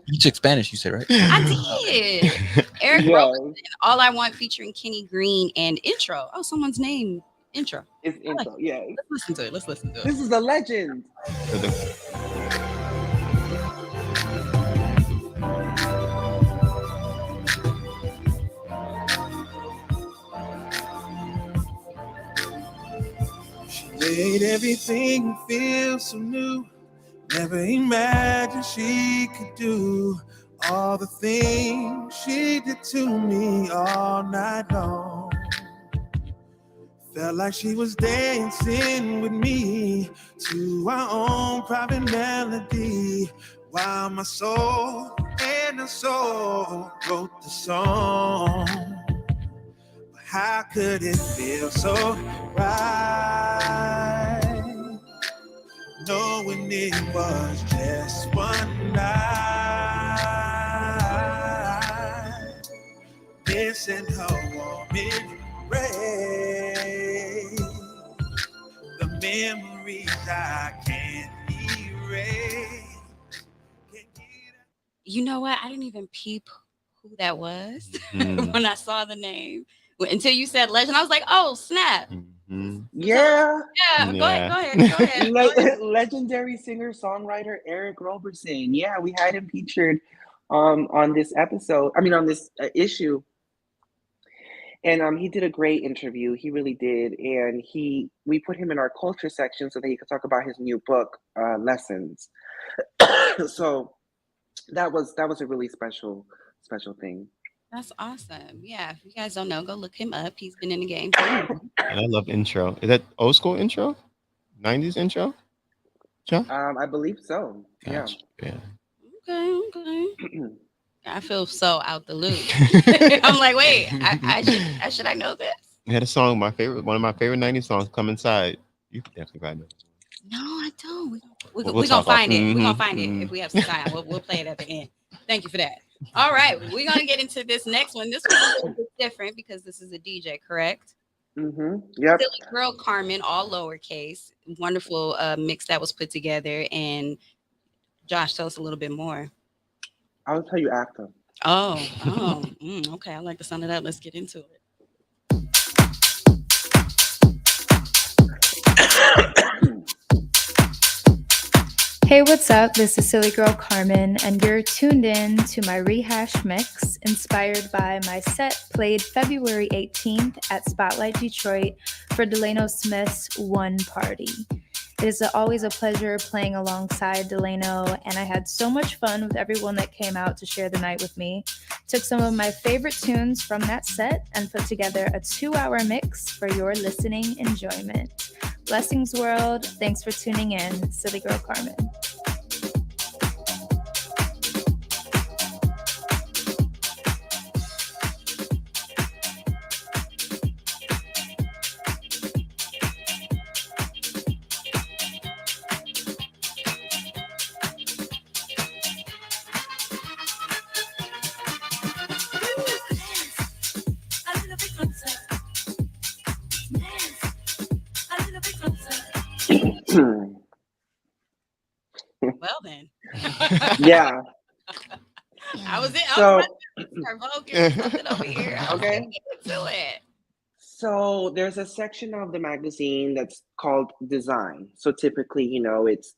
You took Spanish, you said, right? I did. Eric Roberson. All I Want featuring Kenny Green and Intro. Oh, someone's name. Intro. It's Intro. Yeah. Let's listen to it. This is a legend. She made everything feel so new. Never imagined she could do all the things she did to me all night long. Felt like she was dancing with me to our own private melody, while my soul and her soul wrote the song. But how could it feel so right, knowing it was just one night, missing her warm embrace, the memories I can't erase. You know what? I didn't even peep who that was when I saw the name. Until you said legend, I was like, oh, snap. Yeah. Go ahead. Legendary singer-songwriter Eric Roberson. Yeah, we had him featured on this episode. On this issue. And he did a great interview. He really did. And we put him in our culture section so that he could talk about his new book, Lessons. So that was a really special thing. That's awesome. Yeah, if you guys don't know, go look him up. He's been in the game for a while. And I love intro. Is that old school intro? 90s intro? John? I believe so. Gotcha. Yeah. Okay. I feel so out the loop. I'm like, wait, I should I know this? I had a song, one of my favorite 90s songs, Come Inside. You could definitely probably know. No, I don't. We're We'll gonna talk find off. it. We're Mhm, gonna find it mhm. if we have some time. We'll play it at the end. Thank you for that. All right, we're gonna get into this next one. This one's a little bit different because this is a DJ, correct? Yep. Silly Girl Carmen, all lowercase. Wonderful mix that was put together. And Josh, tell us a little bit more. I'll tell you after. Okay. I like the sound of that. Let's get into it. Hey, what's up? This is Silly Girl Carmen, and you're tuned in to my rehash mix inspired by my set played February 18th at Spotlight Detroit for Delano Smith's One Party. It is always a pleasure playing alongside Delano, and I had so much fun with everyone that came out to share the night with me. Took some of my favorite tunes from that set and put together a 2-hour mix for your listening enjoyment. Blessings, world. Thanks for tuning in. Silly Girl Carmen. Well then. Yeah. I was So- something over here. Okay. Get into it. So there's a section of the magazine that's called design. So typically,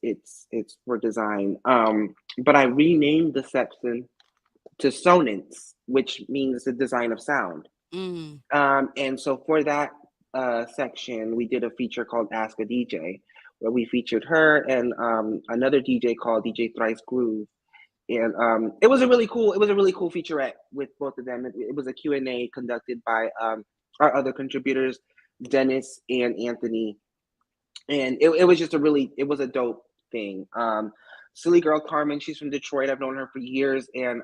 it's for design. But I renamed the section to sonance, which means the design of sound. And so for that section, we did a feature called Ask a DJ, where we featured her and another DJ called DJ Thrice Groove. And it was a really cool featurette with both of them. It was a Q&A conducted by our other contributors, Dennis and Anthony. And it was just it was a dope thing. Silly Girl Carmen, she's from Detroit. I've known her for years. And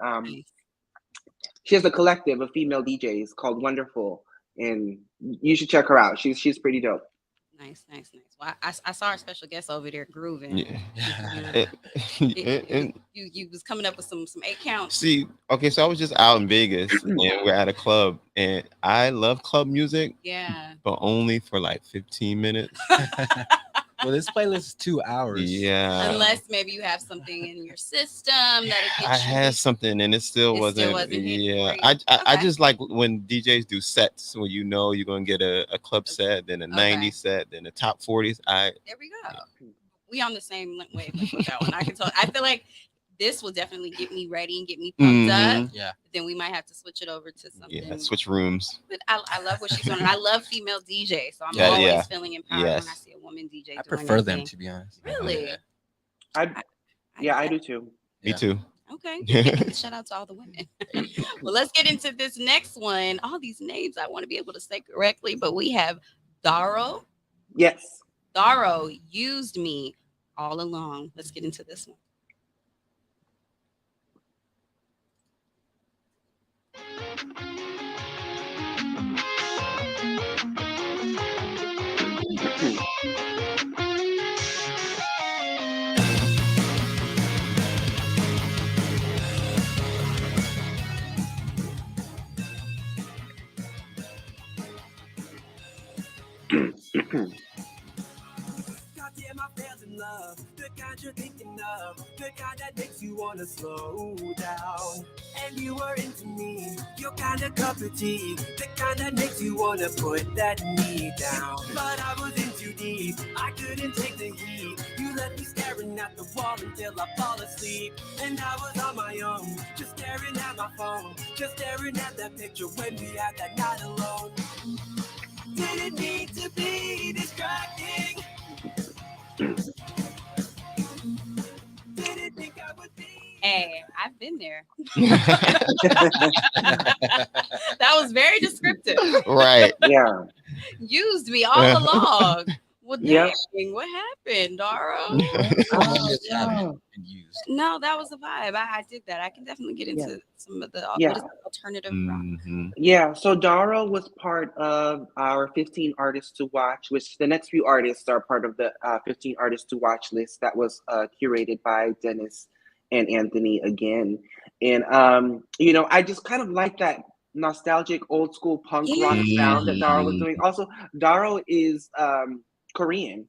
she has a collective of female DJs called Wonderful. And you should check her out. She's pretty dope. Nice. Well, I saw our special guest over there grooving. Yeah. You was coming up with some 8 counts. See, okay, so I was just out in Vegas and we're at a club, and I love club music. Yeah. But only for like 15 minutes. Well, this playlist is 2 hours. Yeah. Unless maybe you have something in your system that I had something and it still wasn't hitting for you. I just like when DJs do sets when you're gonna get a club set, then a 90s set, then the top 40s. There we go. We on the same wavelength with that one. I can tell. I feel like this will definitely get me ready and get me pumped up. Yeah. But then we might have to switch it over to something. Yeah, switch rooms. But I love what she's doing. And I love female DJs, so I'm always feeling empowered when I see a woman DJ. I prefer them, to be honest. Really? I do too. Me too. Okay. Shout out to all the women. Well, let's get into this next one. All these names I want to be able to say correctly, but we have Darrow. Yes. Darrow used me all along. Let's get into this one. Goddamn, I fell in love. The kind you're thinking of, the kind that makes you wanna slow down. And you were into me, your kind of cup of tea, the kind that makes you wanna put that knee down. But I was in too deep, I couldn't take the heat. You left me staring at the wall until I fall asleep. And I was on my own, just staring at my phone, just staring at that picture when we had that night alone. Didn't need to be distracting. Hey, I've been there. That was very descriptive. Right. Yeah. Used me all along. Well, Yep. dang, what happened, Darrow? No, that was the vibe. I did that. I can definitely get into some of the Yeah. what is it, alternative rock. Yeah, so Darrow was part of our 15 artists to watch, which the next few artists are part of the 15 artists to watch list that was curated by Dennis and Anthony again. And, you know, I just kind of like that nostalgic old school punk rock sound that Darrow was doing. Also, Darrow is Korean.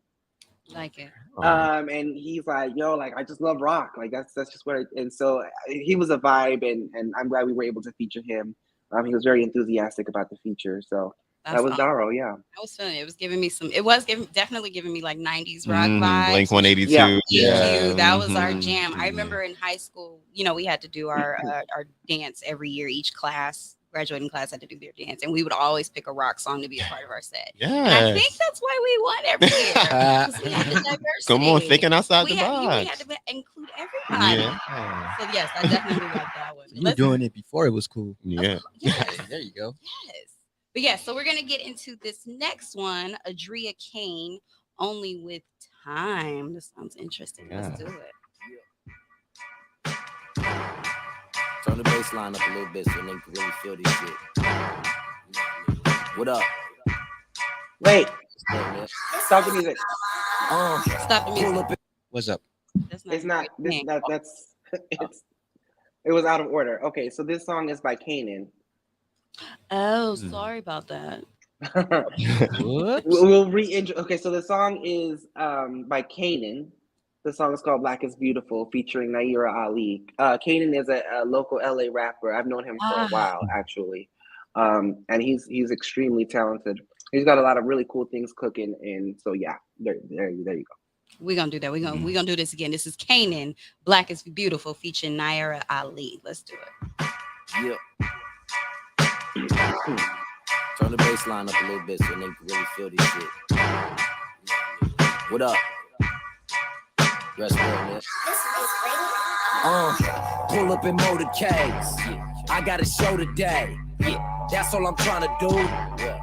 Like it. And he's like, yo, like I just love rock. Like that's just what and so he was a vibe and I'm glad we were able to feature him. He was very enthusiastic about the feature. So that was Darrow, yeah. That was fun. It was giving me definitely giving me like 90s rock vibes. Blink 182. Yeah. That was our jam. I remember in high school, you know, we had to do our dance every year. Each class, graduating class, had to do their dance, and we would always pick a rock song to be a part of our set. Yeah, and I think that's why we won every year. 'Cause we had the diversity. Come on, thinking outside the We box. had to include everybody. Yeah. So yes, I definitely like that one. You were doing it before it was cool. Yeah. There you go. Yes. But yeah, so we're gonna get into this next one, Adria Kane, Only with Time. This sounds interesting. Let's do it. Turn the bass line up a little bit so they can really feel this shit. What up? Wait. Stop the music. Stop the music. What's up? It's not this that's it was out of order. Okay, so this song is by Kanan. Oh, sorry about that. We'll re-intro. Okay, so the song is by Kanan. The song is called Black is Beautiful, featuring Naira Ali. Kanan is a local LA rapper. I've known him for a while, actually. And he's extremely talented. He's got a lot of really cool things cooking. And so, yeah, there you go. We're going to do that. We're gonna do this again. This is Kanan, Black is Beautiful, featuring Naira Ali. Let's do it. Yeah. Turn the bass line up a little bit so they can really feel this shit. What up? Dress well, man. Pull up in motorcades. I got a show today. Yeah, that's all I'm trying to do.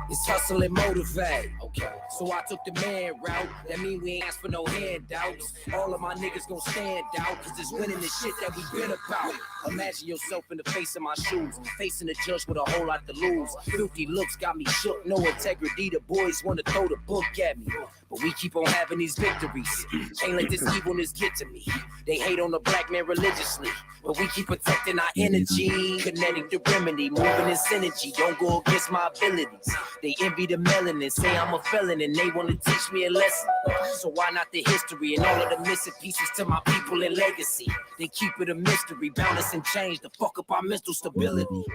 Is hustle and motivate. Okay. So I took the man route. That mean we ain't ask for no handouts. All of my niggas gon' stand out, cause it's winning the shit that we been about. Imagine yourself in the face of my shoes, facing a judge with a whole lot to lose. Filthy looks got me shook, no integrity. The boys wanna throw the book at me, but we keep on having these victories. Ain't let this evilness get to me. They hate on the black man religiously, but we keep protecting our energy. Kinetic the remedy, moving in synergy. Don't go against my abilities. They envy the melanin, say I'm a felon, and they want to teach me a lesson. So why not the history and all of the missing pieces to my people and legacy? They keep it a mystery, balance and change to fuck up our mental stability.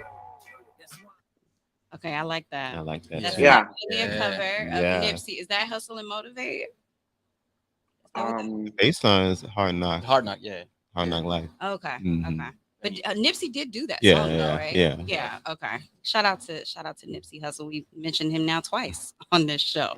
Okay, I like that. That's Yeah. a cover of Nipsey. Is that Hustle and Motivate? The bass line is Hard Knock. Hard Knock, yeah. Hard Knock Life. Okay, okay. But Nipsey did do that Yeah, song, though, yeah, right? yeah. Yeah. Okay. Shout out to Nipsey Hussle. We mentioned him now twice on this show,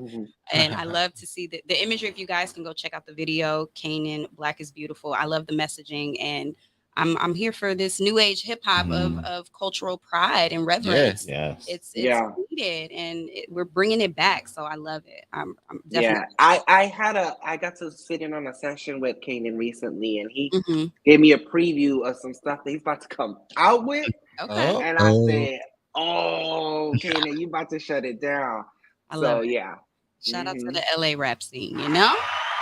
and I love to see the imagery. If you guys can go check out the video, Kanan, Black is Beautiful. I love the messaging, and I'm here for this new age hip hop of cultural pride and reverence. Yes. It's needed, and we're bringing it back. So I love it. I'm definitely. Yeah, I got to sit in on a session with Kanan recently, and he gave me a preview of some stuff that he's about to come out with. Okay. And I said, "Oh, Kanan, you about to shut it down." I love it. Yeah. Shout out to the LA rap scene, you know?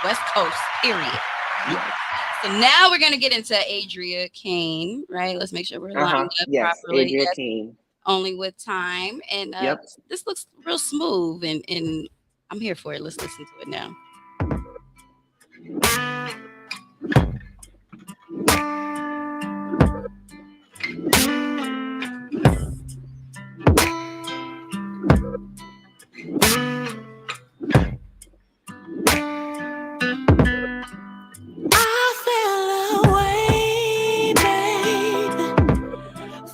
West Coast, period. So now we're going to get into Adria Kane, right? Let's make sure we're lined up properly. Adria Kane. Only with Time. And this looks real smooth, and I'm here for it. Let's listen to it now.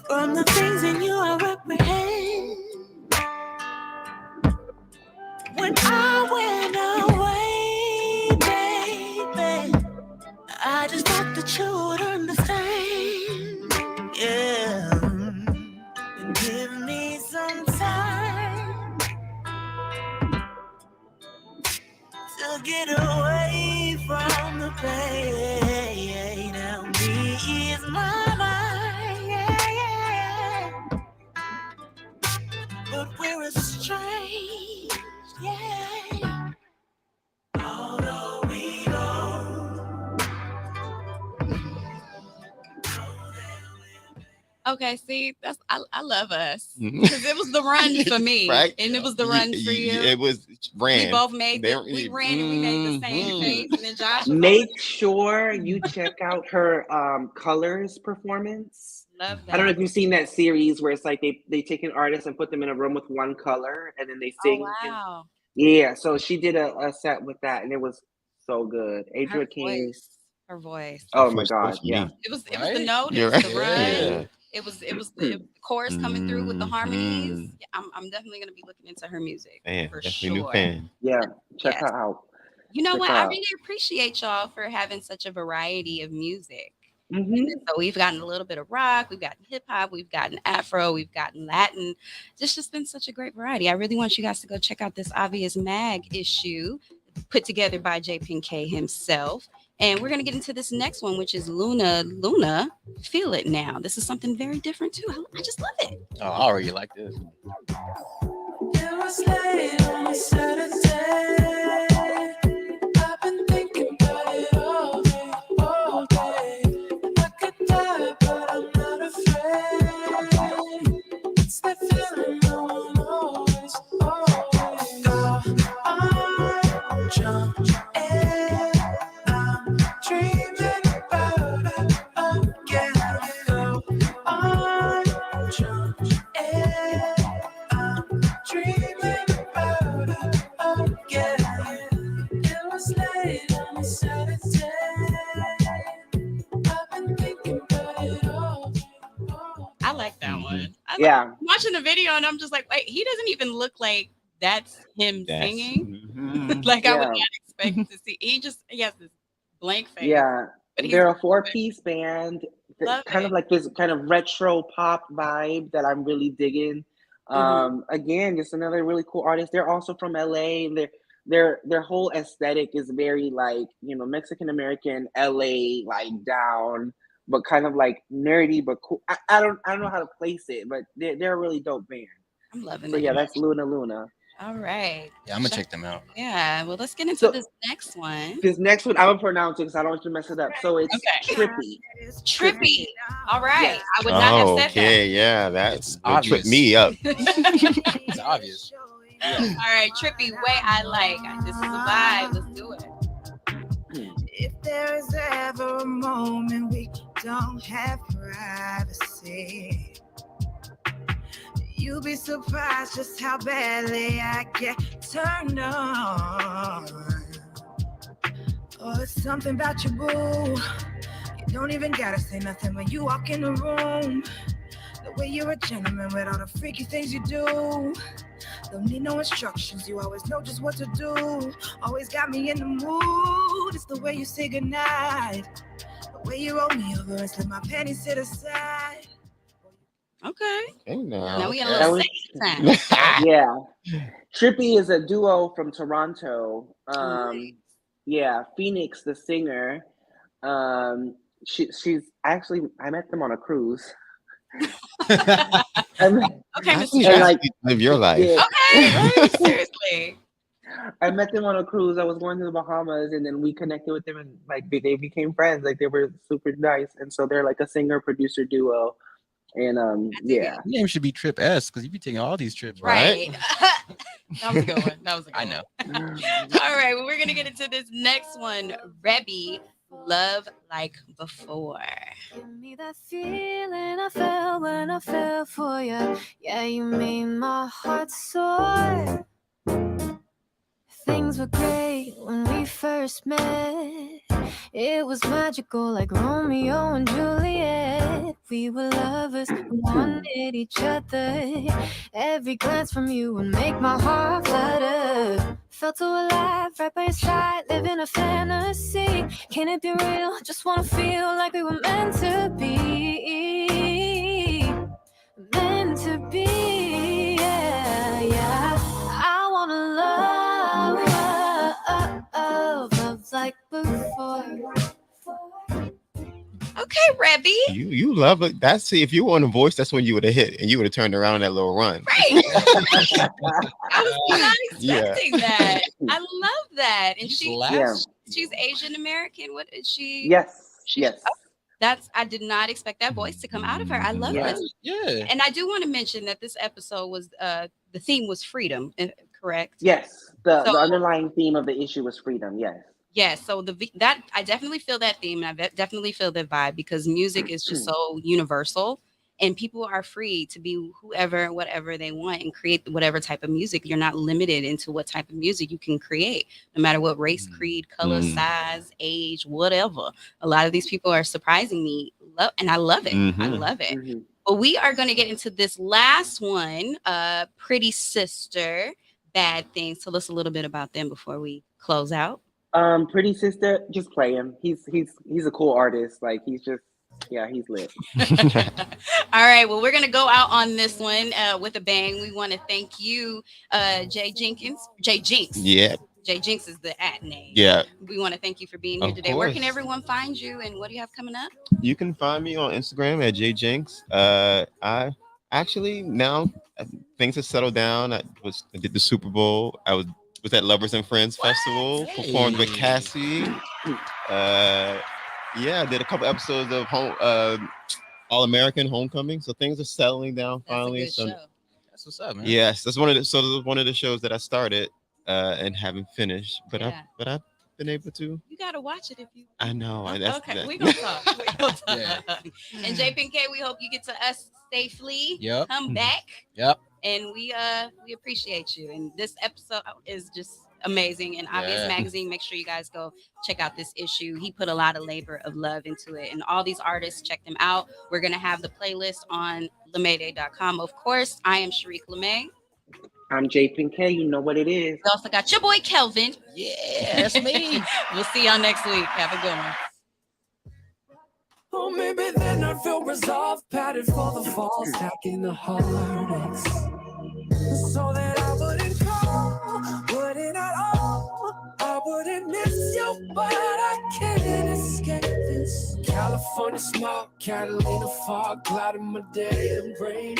From the things in you I reprehend. When I went away, baby, I just thought that you would understand. Yeah. And give me some time to get away from the pain. Help me ease my mind. Yeah, yeah. But we're estranged. Yeah. Although we don't. Okay, see, I love us because it was the run for me, Right? and it was the run for you. It was ran. We both made we ran and we made the same face, and then Josh was Make sure you check out her Colors performance. love that. I don't know if you've seen that series where it's like they take an artist and put them in a room with one color and then they sing. Oh wow. Yeah, so she did a set with that and it was so good. Adria Kane. Her voice. Oh my God, yeah. It was the note, it You're was right. the run. Yeah. It was the chorus coming through with the harmonies. Yeah, I'm definitely gonna be looking into her music Man, for definitely sure. new fan. Yeah, check Yes. her out. You know Check what? her I out. really appreciate y'all for having such a variety of music. Mhm. And so we've gotten a little bit of rock, we've gotten hip hop, we've gotten Afro, we've gotten Latin. It's just been such a great variety. I really want you guys to go check out this Obvious Mag issue put together by J. K himself. And we're going to get into this next one, which is Luna, Feel It Now. This is something very different too. I just love it. Oh, I already like this. It was late on a Saturday. I've been thinking about it all day. I could die, but I'm not afraid. It's that feeling no one always go. I'm jumping. I'm dreaming about it again. Go on, jumping. I'm dreaming about it again. It was late on a Saturday. I've been thinking about it all. I like that one. Yeah. Watching the video and I'm just like, wait, he doesn't even look like that's him singing. Like I would Yeah. not expect to see. He has this blank face. Yeah, But he's they're a 4-piece band, Love kind of like this kind of retro pop vibe that I'm really digging. Again, just another really cool artist. They're also from LA, and their whole aesthetic is very like Mexican American LA like down, but kind of like nerdy but cool. I don't know how to place it, but they're a really dope band. I'm loving So it. yeah, that's Luna. All right. Yeah, I'm gonna check them out. Yeah. Well, let's get into this next one. This next one, I'm gonna pronounce it because I don't want you to mess it up. So it's Okay. Trippy. Trippy. All right. Yes. I would not have said Okay, yeah, that's It's what tripped obvious. me up. It's obvious. All right. Trippy. Way I like. This is a vibe. Let's do it. If there is ever a moment we don't have privacy, you'll be surprised just how badly I get turned on. Oh, it's something about you, boo. You don't even gotta say nothing when you walk in the room. The way you're a gentleman with all the freaky things you do. Don't need no instructions, you always know just what to do. Always got me in the mood. It's the way you say goodnight, the way you roll me over and slip my panties to the side. Okay. Okay, Now we got a That little was- sex time. Yeah, Trippy is a duo from Toronto. Yeah, Phoenix, the singer. She's actually I met them on a cruise. Okay, I Mr. think And that's like, how you live your life. yeah, Okay. Right? Seriously. I met them on a cruise. I was going to the Bahamas, and then we connected with them, and like they became friends. Like they were super nice, and so they're like a singer producer duo. And yeah, Your name should be Trip S because you be taking all these trips, Right. That was a good one. That was a good I know. one. All right. Well, we're going to get into this next one. Rebbie, Love Like Before. Give me that feeling I felt when I fell for you. Yeah, you made my heart soar. Things were great when we first met. It was magical like Romeo and Juliet. We were lovers, we wanted each other. Every glance from you would make my heart flutter. Felt so alive, right by your side, living a fantasy. Can it be real? Just wanna feel like we were meant to be. Okay, Rebbie. You love it. That's if you were on The Voice, that's when you would have hit and you would have turned around that little run. Right. I was not expecting Yeah. that. I love that. And Yeah. she's Asian American. What is she? Yes. She's, Yes. I did not expect that voice to come out of her. I love Yeah. this. Yeah. And I do want to mention that this episode was the theme was freedom, correct? Yes. The underlying theme of the issue was freedom. Yes. Yes, so that I definitely feel that theme, and I definitely feel that vibe because music is just so universal, and people are free to be whoever and whatever they want and create whatever type of music. You're not limited into what type of music you can create, no matter what race, creed, color, size, age, whatever. A lot of these people are surprising me, and I love it. I love it. But we are going to get into this last one, Pretty Sister, Bad Things. Tell us a little bit about them before we close out. Pretty Sister, just play him. He's a cool artist. Like he's lit. All right, well, we're gonna go out on this one with a bang. We want to thank you, Jay Jinx. Yeah. Jay Jinx is the @name. Yeah. We want to thank you for being here Of today. Where can course. everyone find you, and what do you have coming up? You can find me on Instagram at JJinx. I actually now things have settled down. I did the Super Bowl. I was at Lovers and Friends Festival, performed with Cassie. I did a couple episodes of All American Homecoming. So things are settling down finally. That's a good show. That's what's up, man. Yes, that's one of the shows that I started and haven't finished, but I've been able to. You gotta watch it if you. I know. Okay, we gonna talk. And JPK, we hope you get to us safely. Yep. Come back. Yep. And we appreciate you. And this episode is just amazing. And Obvious Magazine, make sure you guys go check out this issue. He put a lot of labor of love into it. And all these artists, check them out. We're gonna have the playlist on LeMayday.com. Of course, I am Shariq LeMay. I'm JPK. You know what it is. We also got your boy Kelvin. Yeah, that's me. We'll see y'all next week. Have a good one. Oh, maybe then I'd feel resolved, padded for the fall, stacking the heartaches, so that I wouldn't call, wouldn't at all. I wouldn't miss you, but I can't escape this. California smoke, Catalina fog, clouding my day and brain.